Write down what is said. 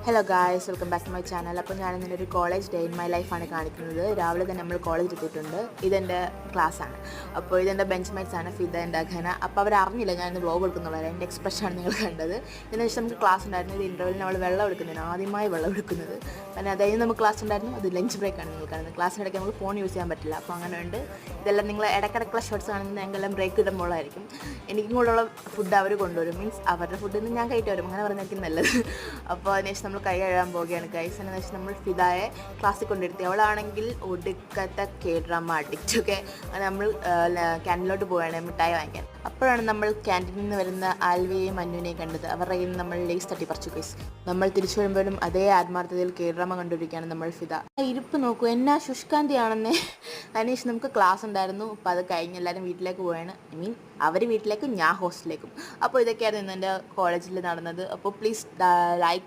Hello guys, welcome back to my channel. അപ്പോൾ ഞാൻ ഇന്നലെ ഒരു കോളേജ് ഡേ ഇൻ മൈ ലൈഫാണ് കാണിക്കുന്നത്. രാവിലെ തന്നെ നമ്മൾ കോളേജിൽ എത്തിയിട്ടുണ്ട്. ഇതെൻ്റെ ക്ലാസ്സാണ്. അപ്പോൾ ഇതെൻ്റെ ബെഞ്ച് മേറ്റ്സ് ആണ്, ഫിദ എൻ്റെ അഖന. അപ്പോൾ അവർ അറിഞ്ഞില്ല ഞാനിന്ന് വ്ലോഗ് എടുക്കുന്നുള്ളത്. എൻ്റെ എക്സ്പ്രഷനാണ് നിങ്ങൾ കണ്ടത്. ഇതിന് ശേഷം നമുക്ക് ക്ലാസ് ഉണ്ടായിരുന്നു. ഇത് ഇൻ്റർവെല്ലിന് നമ്മൾ വെള്ളം എടുക്കുന്നതിന് ആദ്യമായി വെള്ളം എടുക്കുന്നത്. പിന്നെ അതായത് നമുക്ക് ക്ലാസ് ഉണ്ടായിരുന്നു. അത് ലഞ്ച് ബ്രേക്കാണ് നിങ്ങൾ കാണുന്നത്. ക്ലാസ്സിനിടയ്ക്ക് നമുക്ക് ഫോൺ യൂസ് ചെയ്യാൻ പറ്റില്ല. അപ്പോൾ അങ്ങനെ ഉണ്ട്. ഇതെല്ലാം നിങ്ങൾ ഇടയ്ക്കിടയ്ക്കുള്ള ഷോർട്സ് കാണുന്നത് ഞങ്ങളെല്ലാം ബ്രേക്ക് ഇടുമ്പോഴായിരിക്കും. എനിക്കും കൂടെയുള്ള ഫുഡ് അവർ കൊണ്ടുവരും. മീൻസ് അവരുടെ ഫുഡിൽ നിന്ന് ഞാൻ കയറ്റി വരും. അങ്ങനെ പറഞ്ഞായിരിക്കും നല്ലത്. അപ്പോൾ അതിനുശേഷം നമ്മൾ കൈ കഴുകാൻ പോവുകയാണ് ഗൈസ്. എന്ന് വെച്ചാൽ നമ്മൾ ഫിദായെ ക്ലാസ്സിൽ കൊണ്ടിരുത്തി. അവളാണെങ്കിൽ ഒടുക്കത്തെ K-drama അഡിക്റ്റ്. ഒക്കെ നമ്മൾ ക്യാൻറ്റീനിലോട്ട് പോവുകയാണ് മിഠായി വാങ്ങിക്കാൻ. അപ്പോഴാണ് നമ്മൾ ക്യാൻറ്റീനിൽ നിന്ന് വരുന്ന ആൽവിയെയും മഞ്ഞുവിനെയും കണ്ടത്. അവരുടെ കയ്യിൽ നിന്ന് നമ്മൾ ലേസ് തട്ടി പറിച്ചു ഗൈസ്. നമ്മൾ തിരിച്ചു വരുമ്പോഴും അതേ ആത്മാർത്ഥതയിൽ K-drama കണ്ടുപിടിക്കുകയാണ് നമ്മൾ ഫിദ. ഇരിപ്പ് നോക്കൂ, എന്നാ ശുഷ്കാന്തിയാണെന്നേ. അതിനുശേഷം നമുക്ക് ക്ലാസ് ഉണ്ടായിരുന്നു. അപ്പോൾ അത് കഴിഞ്ഞ് എല്ലാവരും വീട്ടിലേക്ക് പോവുകയാണ്. ഐ മീൻ അവർ വീട്ടിലേക്കും ഞാൻ ഹോസ്റ്റലിലേക്കും. അപ്പോൾ ഇതൊക്കെയായിരുന്നു ഇന്ന് എൻ്റെ കോളേജിൽ നടന്നത്. അപ്പോൾ പ്ലീസ് ലൈക്ക്